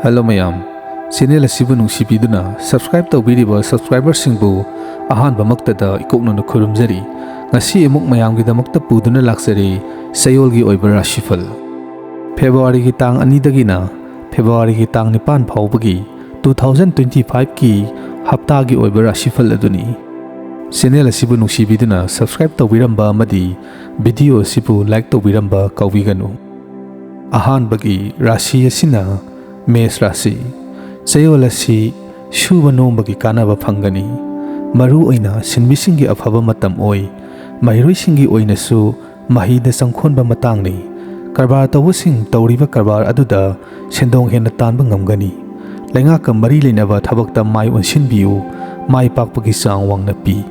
Hello mayam, channel asibu nungsibiduna subscribe tawbiriba subscriber singbu ahanba maktada ikokna khurumjari ngasi emuk mayam gi damakta puduna laksari Chayol gi oiba Rashi Phal February gi tang 2 dagina February gi tang 9 phawbagi 2025 ki hafta gi oiba Rashi Phal aduni channel asibu nungsibiduna subscribe tawbiramba amadi video asibu like tawbiramba kawbiganu ahanbagi Rashi asina Mes Rashi Chayol asi shuba nombagi kanaba phangani maru oina sinbisingi afaba matam oi mairoisingi oinasu mahida sangkhonba matangni karbar tawusing tawriba karbar aduda sendong hena tanba ngamgani lenga ka mari leinaba thabakta mai onsinbiu mai pakpagi sang wangna pi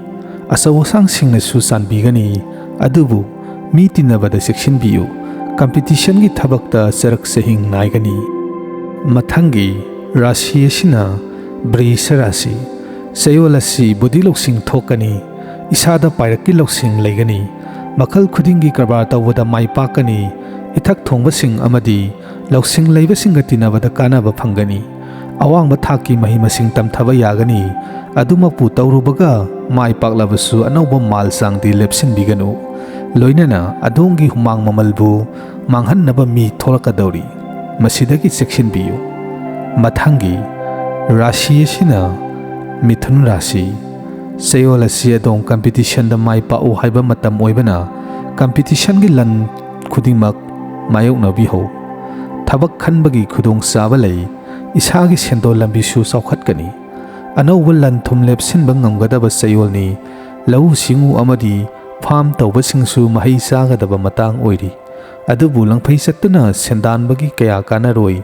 asawasang singna su sanbigani adubu mi tinabada sectionbiu competition gi thabakta sarak sehing naigani Mathangi Rashi asina Brisa Rashi Chayol asi budi loksing thokani isada pairaki loksing leigani makal khudingi karbar tawada mai pakani ithak thongbasing amadi loksing leibasing gatinabada kanaba phangani awangba thaki mahimasing tamthaba yagani adumapu tawrubaga mai paklabasu anauba malsang di lepsin biganu loinana adongi humang mamalbu manghannaba mi tholakadawri Masidagi section biu Mathangi Rashi asina Mithun Rashi Chayol asi adong competition da mai pa o haiba matam oibana competition gi lan khudingmak mayokna biho thabak khanbagi khudong saba lei isagi sendo lambi su saukhatkani anawal lan thum lepsin bangamgadaba Chayol ni lau singu amadi farm tawbasingsu mahai sagadaba matang oiri adubu langphai sattuna sendanbagi kaya kanaroi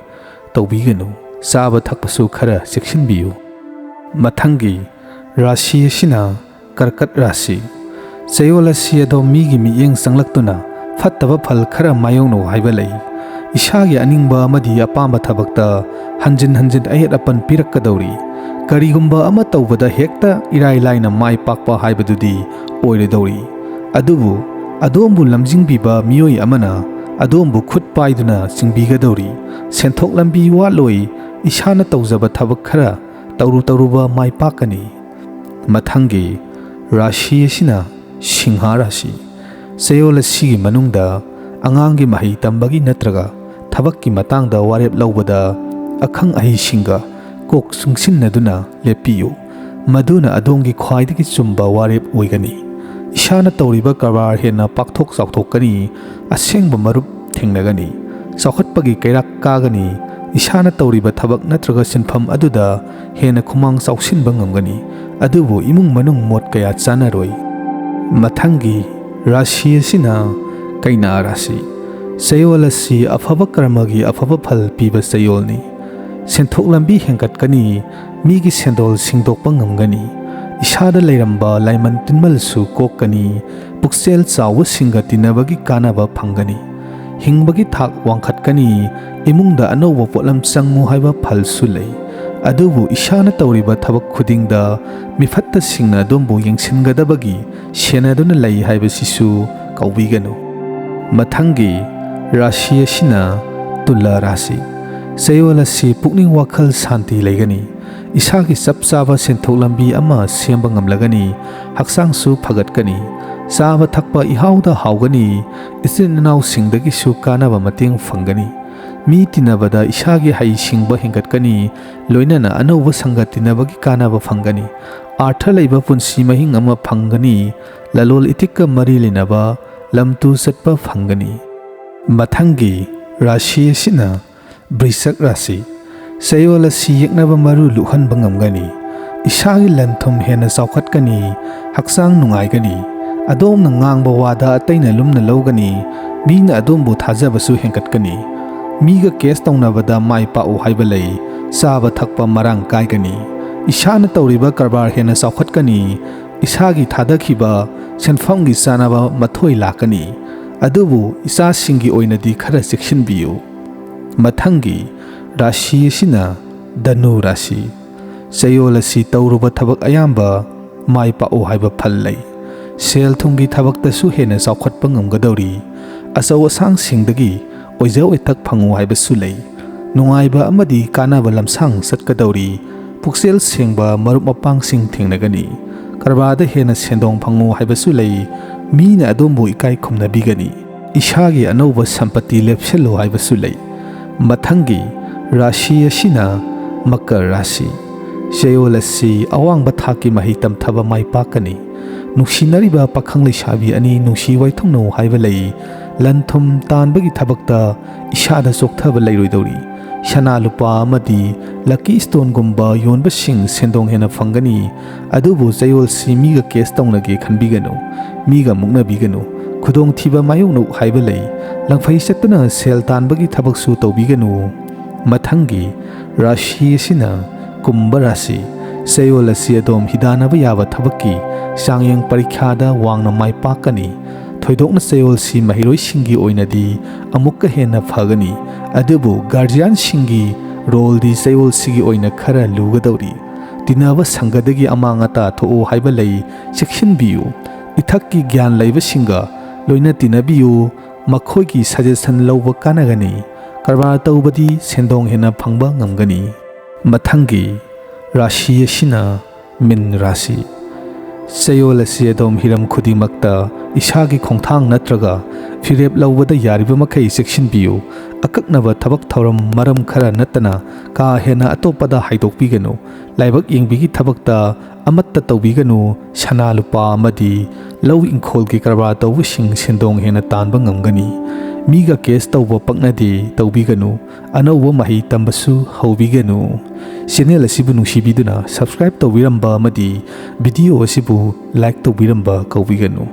tawbiganu saba thakpasu khara sectionbiu Mathangi Rashi asina Karkat Rashi Chayol asi ado migi miyeng sanglaktuna fattaba phal khara mayongno haiba lei isagi aningba amadi apamba thabakta hanjin ayat apan pirakkadawri karigumba ama tawbada hekta irai laina mai pakpa haibadudi oiredawri adubu adombu lamjingbiba miyoi amana adombu khut paiduna singbigadawri senthok lambi waloi isana tawjaba thabak khara tawruba mai pakani Mathangi Rashi asina Singha Rashi Chayol asi manungda angangi mahi tambagi natraga thabakki matangda warep laubada akhang ahi singa kok sungsinnaduna lepiyu maduna adongi khwaidagi chumba warep oigani Isana tawriba karbar hena pakthok sauthokani asengba marup thengnagani saukhatpagi kairak kagani isana tawriba thabak natraga sinpham aduda hena khumang sauksinba ngamgani adubu imung manung mot kaya chanaroi Mathangi Rashi asina Kaina Rashi Chayol asi afaba karmagi afaba phal piba Chayol ni senthok lambi hengkatkani migi sendol singdokpa ngamgani isada leiramba laiman tinmalsu kokani puksel chawa singa tinabagi kanaba phangani hingbagi thak wangkhatkani imungda anauba potlam changu haiba phalsu lei adubu isana tawriba thabak khudingda mifatta singna dombu yengsingadabagi senaduna lei haiba sisu kawbiganu Mathangi Rashi asina Tula Rashi Chayol asi pukning wakhal santi leigani isagi sapsaba senthok lambi ama semba ngamlagani haksangsu phaгаtkani saba thakpa ihauda haugani isin nau singdagi su kanaba mateng phangani mi tinabada isagi hai singba hengkatkani loinana anauba sanga tinabagi kanaba phangani artha leiba punsi mahing ama phangani lalol itikka mari linaba lamtu satpa phangani Mathangi Rashi asina Brisak Rashi Chayol asi yeknaba maru luhan bangamgani isagi lanthum hena saukhatkani haksang nungaigani adom na ngangba wada ataina lumna logani mina adombu thajabasu hengkatkani miga case tawnabada mai pau haibalei saba thakpa marang kaigani isana tawriba karbar hena saukhatkani isagi thadakhiba senfamgi sanaba mathoi lakani adubu isa singi oinadi khara sectionbiu Mathangi Rashi asina Danu Rashi Chayol asi tawruba thabak ayamba mai pau haiba phal lei sel thungi thabaktasu hena saukhatpa ngamgadawri asaw asang singdagi oijau itak phangu haibasu lei ꯅꯨꯡꯉꯥꯏꯕ ꯑꯃꯗꯤ ꯀꯥꯟꯅꯕ ꯂꯝꯁꯥꯡ ꯆꯠꯀꯗꯧꯔꯤ ꯄꯨꯛꯆꯦꯜ ꯁꯦꯡꯕ ꯃꯔꯨꯞ ꯃꯄꯥꯡꯁꯤꯡ ꯊꯦꯡꯅꯒꯅꯤ ꯀꯔꯕꯥꯔꯗ ꯍꯦꯟꯅ ꯁꯦꯟꯗꯣꯡ ꯐꯪꯉꯨ ꯍꯥꯏꯕꯁꯨ ꯂꯩ ꯃꯤꯅ ꯑꯗꯣꯝꯕꯨ ꯏꯀꯥꯏ ꯈꯨꯝꯅꯕꯤꯒꯅꯤ ꯏꯁꯥꯒꯤ ꯑꯅꯧꯕ ꯁꯝꯄꯇꯤ ꯂꯦꯞꯁꯤꯜꯂꯨ ꯍꯥꯏꯕꯁꯨ ꯂꯩ ꯃꯊꯪꯒꯤ ꯔꯥಶꯤ ꯑꯁꯤꯅ ꯃꯀꯔ ꯔꯥಶꯤ ꯆꯌꯣꯜ ꯑꯁꯤ ꯑꯋꯥꯡꯕ ꯊꯥꯛꯀꯤ ꯃꯍꯩ ꯇꯝꯊꯕ ꯃꯥꯏ ꯄꯥꯛꯀꯅꯤ ꯅꯨꯡꯁꯤꯅꯔꯤꯕ ꯄꯥꯈꯪ ꯂꯩꯁꯥꯕꯤ ꯑꯅꯤ ꯅꯨꯡꯁꯤ ꯋꯥꯏꯊꯨꯡꯅꯧ ꯍꯥꯏꯕ ꯂꯩ ꯂꯟ ꯊꯨꯝ ꯇꯥꯟꯕꯒꯤ ꯊꯕꯛꯇ ꯏꯁꯥꯗ ꯆꯣꯛꯊꯕ ꯂꯩꯔꯣꯏꯗꯧꯔꯤ ꯁꯅꯥ ꯂꯨꯄꯥ ꯑꯃꯗꯤ ꯂꯛꯀꯤ ꯁ꯭ꯇꯣꯟꯒꯨꯝꯕ ꯌꯣꯟꯕꯁꯤꯡ ꯁꯦꯟꯗꯣꯡ ꯍꯦꯟꯅ ꯐꯪꯒꯅꯤ ꯑꯗꯨꯕꯨ ꯆꯌꯣꯜꯁꯤ ꯃꯤꯒ ꯀꯦꯁ ꯇꯧꯅꯒꯦ ꯈꯟꯕꯤꯒꯅꯨ ꯃꯤꯒ ꯃꯨꯛꯅꯕꯤꯒꯅꯨ ꯈꯨꯗꯣꯡꯊꯤꯕ ꯃꯥꯌꯣꯛꯅꯧ ꯍꯥꯏꯕ ꯂꯩ ꯂꯪꯐꯩ ꯆꯠꯇꯨꯅ ꯁꯦꯜ ꯇꯥꯟꯕꯒꯤ ꯊꯕꯛꯁꯨ ꯇꯧꯕꯤꯒꯅꯨ ꯃꯊꯪꯒꯤ ꯔꯥಶꯤ ꯑꯁꯤꯅ ꯀꯨꯝꯚ ꯔꯥಶꯤ ꯆꯌꯣꯜ ꯑꯁꯤ ꯑꯗꯣꯝ ꯍꯤꯗꯥꯟꯅꯕ ꯌꯥꯕ ꯊꯕꯛꯀꯤ ꯆꯥꯡꯌꯦꯡ ꯄꯔꯤꯈ꯭ꯌꯥꯗ ꯋꯥꯡꯅ ꯃꯥꯏ ꯄꯥꯛꯀꯅꯤ ꯊꯣꯏꯗꯣꯛꯅ ꯆꯌꯣꯜꯁꯤ ꯃꯍꯩꯔꯣꯏꯁꯤꯡꯒꯤ ꯑꯣꯏꯅꯗꯤ ꯑꯃꯨꯛꯀ ꯍꯦꯟꯅ ꯐꯒꯅꯤ ꯑꯗꯨꯕꯨ ꯒꯥꯔꯖꯤꯌꯥꯟꯁꯤꯡꯒꯤ ꯔꯣꯜꯗꯤ ꯆꯌꯣꯜꯁꯤꯒꯤ ꯑꯣꯏꯅ ꯈꯔ ꯂꯨꯒꯗꯧꯔꯤ ꯇꯤꯟꯅꯕ ꯁꯪꯒꯗꯒꯤ ꯑꯃꯥꯡ ꯑꯇꯥ ꯊꯣꯛꯎ ꯍꯥꯏꯕ ꯂꯩ ꯆꯦꯛꯁꯤꯟꯕꯤꯌꯨ ꯏꯊꯛꯀꯤ ꯒ꯭ꯌꯥꯟ ꯂꯩꯕꯁꯤꯡꯒ ꯂꯣꯏꯅ ꯇꯤꯟꯅꯕꯤꯌꯨ ꯃꯈꯣꯏꯒꯤ ꯁꯖꯦꯁꯟ ꯂꯧꯕ ꯀꯥꯟꯅꯒꯅꯤ ꯀꯔꯕꯥꯔ ꯇꯧꯕꯗꯤ ꯁꯦꯟꯗꯣꯡ ꯍꯦꯟꯅ ꯐꯪꯕ ꯉꯝꯒꯅꯤ ꯃꯊꯪꯒꯤ ꯔꯥಶꯤ ꯑꯁꯤꯅ ꯃꯤꯟ ꯔꯥಶꯤ ꯆꯌꯣꯜ ꯑꯁꯤ ꯑꯗꯣꯝ ꯍꯤꯔꯝ ꯈꯨꯗꯤꯡꯃꯛꯇ ꯏꯁꯥꯒꯤ ꯈꯣꯡꯊꯥꯡ ꯅꯠꯇ꯭ꯔꯒ ꯐꯤꯔꯦꯞ ꯂꯧꯕꯗ ꯌꯥꯔꯤꯕ ꯃꯈꯩ ꯆꯦꯛꯁꯤꯟꯕꯤꯌꯨ ꯑꯀꯛꯅꯕ ꯊꯕꯛ ꯊꯧꯔꯝ ꯃꯔꯝ ꯈꯔ ꯅꯠꯇꯅ ꯀꯥ ꯍꯦꯟꯅ ꯑꯇꯣꯞꯄꯗ ꯍꯥꯏꯗꯣꯛꯄꯤꯒꯅꯨ ꯂꯥꯏꯕꯛ ꯌꯦꯡꯕꯤꯒꯤ ꯊꯕꯛꯇ ꯑꯃꯠꯇ ꯇꯧꯕꯤꯒꯅꯨ ꯁꯅꯥ ꯂꯨꯄꯥ ꯑꯃꯗꯤ ꯂꯧ ꯏꯪꯈꯣꯜꯒꯤ ꯀꯔꯕꯥꯔ ꯇꯧꯕꯁꯤꯡ ꯁꯦꯟꯗꯣꯡ ꯍꯦꯟꯅ ꯇꯥꯟꯕ ꯉꯝꯒꯅꯤ ꯃꯤꯒ ꯀꯦꯁ ꯇꯧꯕ ꯄꯛꯅꯗꯦ ꯇꯧꯕꯤꯒꯅꯨ ꯑꯅꯧꯕ ꯃꯍꯩ ꯇꯝꯕꯁꯨ ꯍꯧꯕꯤꯒꯅꯨ ꯆꯦꯅꯦꯜ ꯑꯁꯤꯕꯨ ꯅꯨꯡꯁꯤꯕꯤꯗꯨꯅ ꯁꯕꯁꯀ꯭ꯔꯥꯏꯕ ꯇꯧꯕꯤꯔꯝꯕ ꯑꯃꯗꯤ ꯚꯤꯗꯤꯑꯣ ꯑꯁꯤꯕꯨ ꯂꯥꯏꯛ ꯇꯧꯕꯤꯔꯝꯕ ꯀꯧꯕꯤꯒꯅꯨ